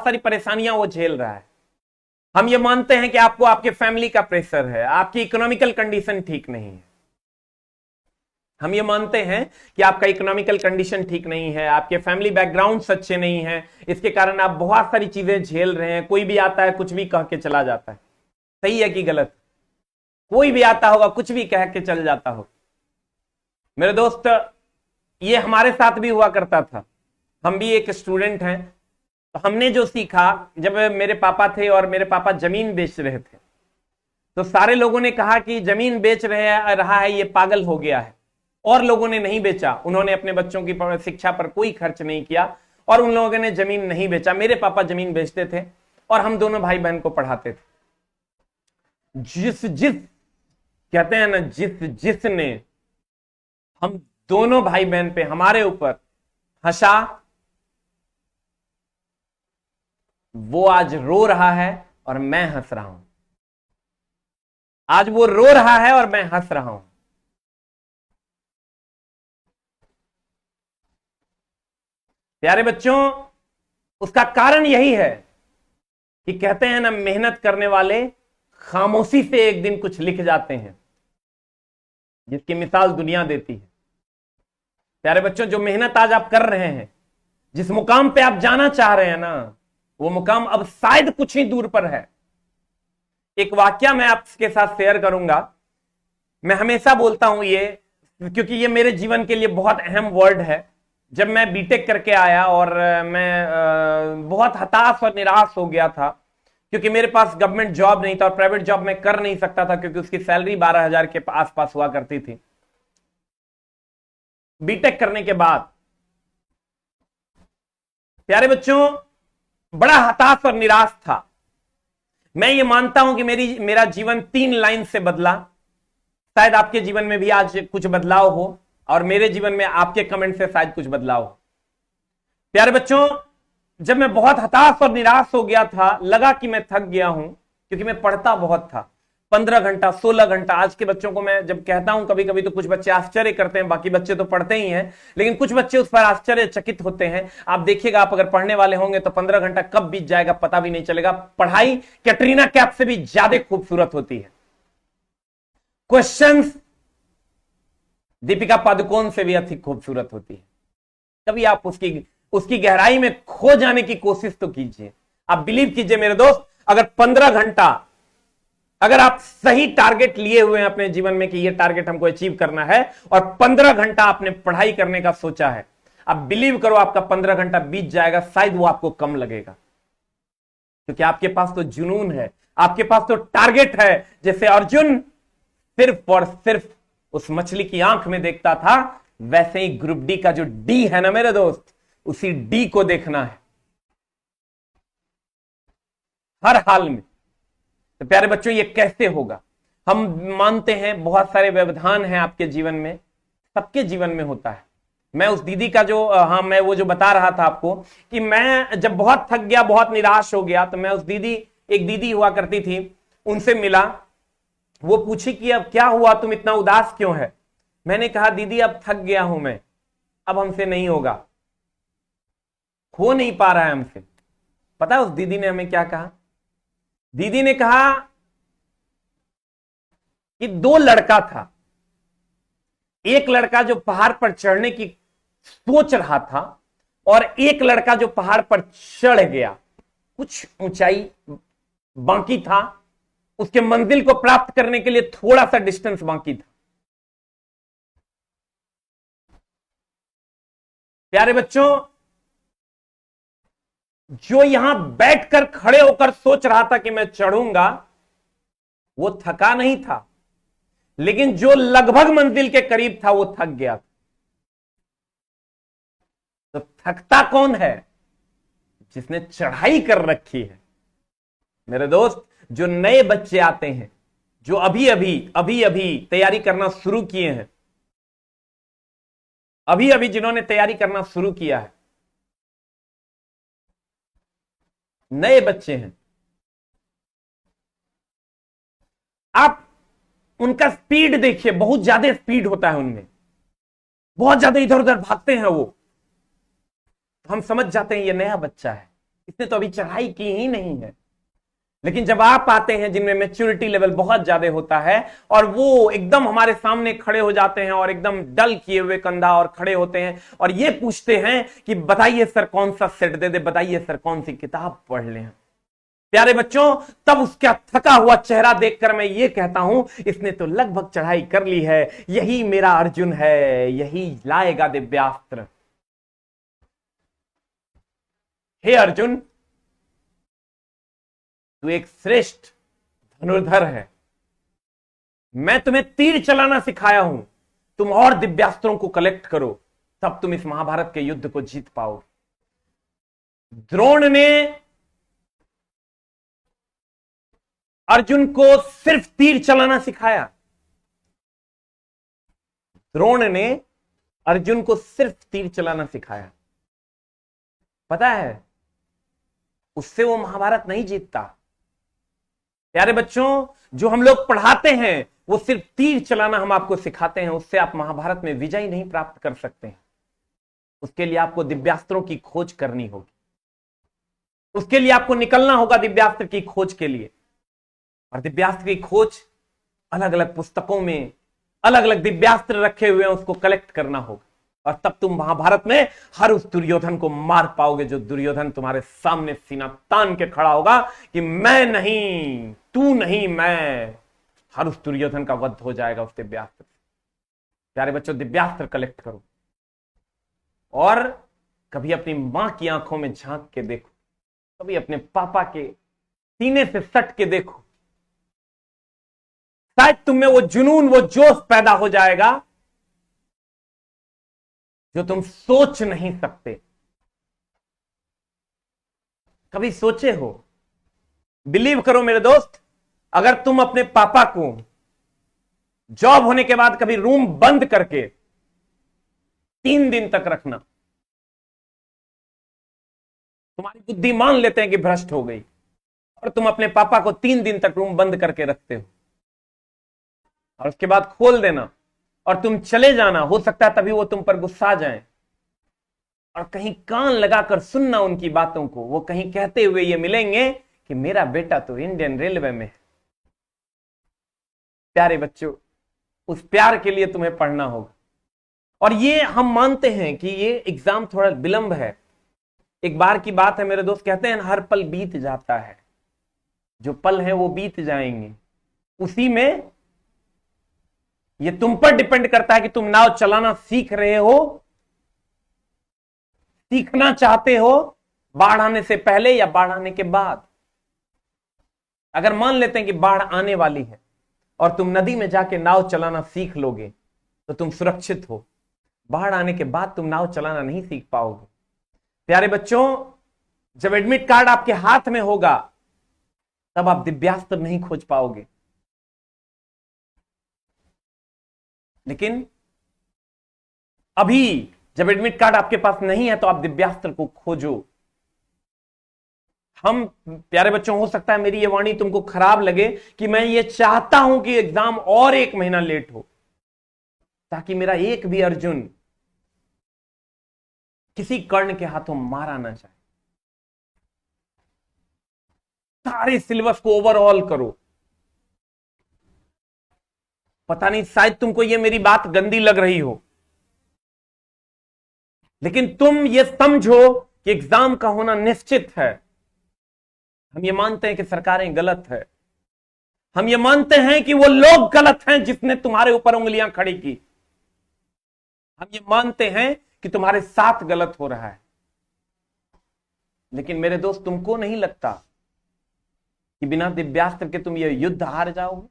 सारी परेशानियां वो झेल रहा है। हम ये मानते हैं कि आपको आपके फैमिली का प्रेशर है, आपकी इकोनॉमिकल कंडीशन ठीक नहीं है। हम ये मानते हैं कि आपका इकोनॉमिकल कंडीशन ठीक नहीं है, आपके फैमिली बैकग्राउंड अच्छे नहीं है, इसके कारण आप बहुत सारी चीजें झेल रहे हैं। कोई भी आता है कुछ भी कह के चला जाता है, सही है कि गलत? कोई भी आता होगा कुछ भी कह के चल जाता हो। मेरे दोस्त, ये हमारे साथ भी हुआ करता था। हम भी एक स्टूडेंट हैं, तो हमने जो सीखा, जब मेरे पापा थे और मेरे पापा जमीन बेच रहे थे, तो सारे लोगों ने कहा कि जमीन बेच रहा है ये पागल हो गया है। और लोगों ने नहीं बेचा, उन्होंने अपने बच्चों की शिक्षा पर कोई खर्च नहीं किया और उन लोगों ने जमीन नहीं बेचा। मेरे पापा जमीन बेचते थे और हम दोनों भाई बहन को पढ़ाते थे। जिस कहते हैं ना, जिसने हम दोनों भाई बहन पे, हमारे ऊपर हंसा, वो आज रो रहा है और मैं हंस रहा हूं। आज वो रो रहा है और मैं हंस रहा हूं। प्यारे बच्चों, उसका कारण यही है कि कहते हैं ना, मेहनत करने वाले खामोशी से एक दिन कुछ लिख जाते हैं, जिसकी मिसाल दुनिया देती है। प्यारे बच्चों, जो मेहनत आज आप कर रहे हैं, जिस मुकाम पे आप जाना चाह रहे हैं ना, वो मुकाम अब शायद कुछ ही दूर पर है। एक वाक्या मैं आपके साथ शेयर करूंगा। मैं हमेशा बोलता हूं ये, क्योंकि ये मेरे जीवन के लिए बहुत अहम वर्ड है। जब मैं बीटेक करके आया और मैं बहुत हताश और निराश हो गया था, क्योंकि मेरे पास गवर्नमेंट जॉब नहीं था और प्राइवेट जॉब मैं कर नहीं सकता था, क्योंकि उसकी सैलरी 12,000 के आसपास हुआ करती थी। बीटेक करने के बाद प्यारे बच्चों, बड़ा हताश और निराश था। मैं ये मानता हूं कि मेरा जीवन 3 लाइन से बदला। शायद आपके जीवन में भी आज कुछ बदलाव हो और मेरे जीवन में आपके कमेंट से शायद कुछ बदलाव हो। प्यारे बच्चों, जब मैं बहुत हताश और निराश हो गया था, लगा कि मैं थक गया हूं, क्योंकि मैं पढ़ता बहुत था, 15 घंटा 16 घंटा। आज के बच्चों को मैं जब कहता हूं कभी कभी, तो कुछ बच्चे आश्चर्य करते हैं, बाकी बच्चे तो पढ़ते ही हैं, लेकिन कुछ बच्चे उस पर आश्चर्यचकित होते हैं। आप देखिएगा, आप अगर पढ़ने वाले होंगे तो 15 घंटा कब बीत जाएगा पता भी नहीं चलेगा। पढ़ाई कैटरीना कैफ से भी ज्यादा खूबसूरत होती है, क्वेश्चंस दीपिका पादुकोण से भी अधिक खूबसूरत होती है। कभी आप उसकी गहराई में खो जाने की कोशिश तो कीजिए। आप बिलीव कीजिए मेरे दोस्त, अगर 15 घंटा, अगर आप सही टारगेट लिए हुए हैं अपने जीवन में कि ये टारगेट हमको अचीव करना है, और 15 घंटा आपने पढ़ाई करने का सोचा है, आप बिलीव करो आपका 15 घंटा बीत जाएगा, शायद वो आपको कम लगेगा, क्योंकि आपके पास तो जुनून है, आपके पास तो टारगेट है। जैसे अर्जुन सिर्फ और सिर्फ उस मछली की आंख में देखता था, वैसे ही ग्रुप डी का जो डी है ना मेरे दोस्त, उसी डी को देखना है हर हाल में। तो प्यारे बच्चों, ये कैसे होगा? हम मानते हैं बहुत सारे व्यवधान हैं आपके जीवन में, सबके जीवन में होता है। मैं उस दीदी का मैं वो जो बता रहा था आपको, कि मैं जब बहुत थक गया, बहुत निराश हो गया, तो मैं उस एक दीदी हुआ करती थी, उनसे मिला। वो पूछी कि अब क्या हुआ, तुम इतना उदास क्यों है? मैंने कहा, दीदी अब थक गया हूं मैं, अब हमसे नहीं होगा, हो नहीं पा रहा है हमसे। पता है उस दीदी ने हमें क्या कहा? दीदी ने कहा कि 2 लड़का था, एक लड़का जो पहाड़ पर चढ़ने की सोच रहा था और एक लड़का जो पहाड़ पर चढ़ गया। कुछ ऊंचाई बाकी था, उसके मंजिल को प्राप्त करने के लिए थोड़ा सा डिस्टेंस बाकी था। प्यारे बच्चों, जो यहां बैठकर खड़े होकर सोच रहा था कि मैं चढ़ूंगा, वो थका नहीं था, लेकिन जो लगभग मंजिल के करीब था वो थक गया था। तो थकता कौन है? जिसने चढ़ाई कर रखी है। मेरे दोस्त, जो नए बच्चे आते हैं, जो अभी अभी तैयारी करना शुरू किए हैं, अभी अभी जिन्होंने तैयारी करना शुरू किया है, नए बच्चे हैं, आप उनका स्पीड देखिए, बहुत ज्यादा स्पीड होता है उनमें, बहुत ज्यादा इधर उधर भागते हैं वो। हम समझ जाते हैं ये नया बच्चा है, इसने तो अभी चढ़ाई की ही नहीं है। लेकिन जब आप आते हैं जिनमें मैच्योरिटी लेवल बहुत ज्यादा होता है और वो एकदम हमारे सामने खड़े हो जाते हैं और एकदम डल किए हुए कंधा और खड़े होते हैं और ये पूछते हैं कि बताइए सर कौन सा सेट दे दे, बताइए सर कौन सी किताब पढ़ लें, प्यारे बच्चों, तब उसका थका हुआ चेहरा देखकर मैं ये कहता हूं इसने तो लगभग चढ़ाई कर ली है, यही मेरा अर्जुन है, यही लाएगा दिव्यास्त्र। हे अर्जुन, तू एक श्रेष्ठ धनुर्धर है, मैं तुम्हें तीर चलाना सिखाया हूं, तुम और दिव्यास्त्रों को कलेक्ट करो, तब तुम इस महाभारत के युद्ध को जीत पाओगे। द्रोण ने अर्जुन को सिर्फ तीर चलाना सिखाया। द्रोण ने अर्जुन को सिर्फ तीर चलाना सिखाया। पता है, उससे वो महाभारत नहीं जीतता। प्यारे बच्चों, जो हम लोग पढ़ाते हैं वो सिर्फ तीर चलाना हम आपको सिखाते हैं, उससे आप महाभारत में विजय नहीं प्राप्त कर सकते हैं। उसके लिए आपको दिव्यास्त्रों की खोज करनी होगी, उसके लिए आपको निकलना होगा दिव्यास्त्र की खोज के लिए। और दिव्यास्त्र की खोज अलग अलग पुस्तकों में अलग अलग दिव्यास्त्र रखे हुए हैं, उसको कलेक्ट करना होगा और तब तुम महाभारत में हर उस दुर्योधन को मार पाओगे जो दुर्योधन तुम्हारे सामने सीना तान के खड़ा होगा कि मैं नहीं, तू नहीं, मैं। हर उस दुर्योधन का वध हो जाएगा उस दिव्यास्त्र से। प्यारे बच्चों, दिव्यास्त्र कलेक्ट करो और कभी अपनी मां की आंखों में झांक के देखो, कभी अपने पापा के सीने से सट के देखो, शायद तुम में वो जुनून, वो जोश पैदा हो जाएगा जो तुम सोच नहीं सकते। कभी सोचे हो? बिलीव करो मेरे दोस्त, अगर तुम अपने पापा को जॉब होने के बाद कभी रूम बंद करके 3 दिन तक रखना, तुम्हारी बुद्धि मान लेते हैं कि भ्रष्ट हो गई, और तुम अपने पापा को 3 दिन तक रूम बंद करके रखते हो और उसके बाद खोल देना और तुम चले जाना, हो सकता है तभी वो तुम पर गुस्सा जाएं और कहीं कान लगाकर सुनना उनकी बातों को। वो कहीं कहते हुए ये मिलेंगे कि मेरा बेटा तो इंडियन रेलवे में है। प्यारे बच्चों, उस प्यार के लिए तुम्हें पढ़ना होगा। और ये हम मानते हैं कि ये एग्जाम थोड़ा विलंब है, एक बार की बात है मेरे दोस्त, कहते हैं हर पल बीत जाता है, जो पल है वो बीत जाएंगे, उसी में ये तुम पर डिपेंड करता है कि तुम नाव चलाना सीख रहे हो, सीखना चाहते हो, बाढ़ आने से पहले या बाढ़ आने के बाद। अगर मान लेते हैं कि बाढ़ आने वाली है और तुम नदी में जाके नाव चलाना सीख लोगे तो तुम सुरक्षित हो, बाढ़ आने के बाद तुम नाव चलाना नहीं सीख पाओगे। प्यारे बच्चों, जब एडमिट कार्ड आपके हाथ में होगा तब आप दिव्यास्त्र नहीं खोज पाओगे, लेकिन अभी जब एडमिट कार्ड आपके पास नहीं है तो आप दिव्यास्त्र को खोजो। हम, प्यारे बच्चों, हो सकता है मेरी ये वाणी तुमको खराब लगे कि मैं ये चाहता हूं कि एग्जाम और 1 महीना लेट हो ताकि मेरा एक भी अर्जुन किसी कर्ण के हाथों मारा ना जाए। सारे सिलेबस को ओवरऑल करो। पता नहीं, शायद तुमको ये मेरी बात गंदी लग रही हो, लेकिन तुम ये समझो कि एग्जाम का होना निश्चित है। हम ये मानते हैं कि सरकारें गलत है, हम ये मानते हैं कि वो लोग गलत हैं जिसने तुम्हारे ऊपर उंगलियां खड़ी की, हम ये मानते हैं कि तुम्हारे साथ गलत हो रहा है, लेकिन मेरे दोस्त, तुमको नहीं लगता कि बिना दिव्यास्त्र के तुम ये युद्ध हार जाओगे?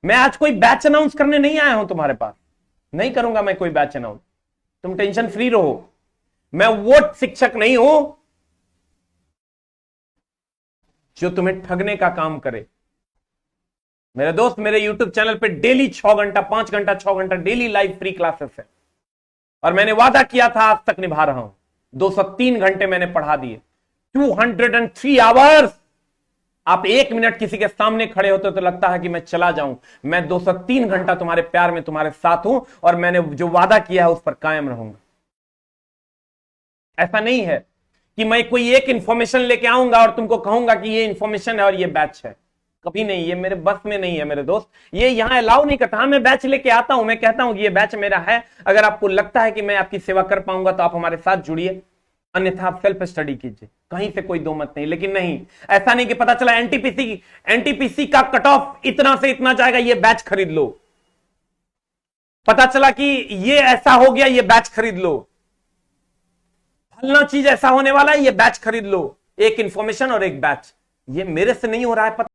मैं आज कोई बैच अनाउंस करने नहीं आया हूं तुम्हारे पास, नहीं करूंगा मैं कोई बैच अनाउंस, तुम टेंशन फ्री रहो। मैं वो शिक्षक नहीं हूं जो तुम्हें ठगने का काम करे। मेरे दोस्त, मेरे YouTube चैनल पे डेली 6 घंटा, 5 घंटा, 6 घंटा डेली लाइव फ्री क्लासेस है और मैंने वादा किया था, आज तक निभा रहा हूं। 203 घंटे मैंने पढ़ा दिए, 203 आवर्स। आप 1 मिनट किसी के सामने खड़े होते तो लगता है कि मैं चला जाऊं। मैं 203 घंटा तुम्हारे प्यार में तुम्हारे साथ हूं और मैंने जो वादा किया है उस पर कायम रहूंगा। ऐसा नहीं है कि मैं कोई एक इंफॉर्मेशन लेके आऊंगा और तुमको कहूंगा कि ये इंफॉर्मेशन है और ये बैच है। कभी नहीं, ये मेरे बस में नहीं है मेरे दोस्त, ये यहां अलाउ नहीं करता। हाँ, मैं बैच लेके आता हूं, मैं कहता हूं कि ये बैच मेरा है, अगर आपको लगता है कि मैं आपकी सेवा कर पाऊंगा तो आप हमारे साथ जुड़िए, अन्यथा आप सेल्फ स्टडी कीजिए, कहीं से कोई दो मत नहीं। लेकिन नहीं, ऐसा नहीं कि पता चला एनटीपीसी का कट ऑफ इतना से इतना जाएगा, ये बैच खरीद लो। पता चला कि ये ऐसा हो गया, ये बैच खरीद लो। फलना चीज ऐसा होने वाला है, ये बैच खरीद लो। एक इंफॉर्मेशन और एक बैच, ये मेरे से नहीं हो रहा है।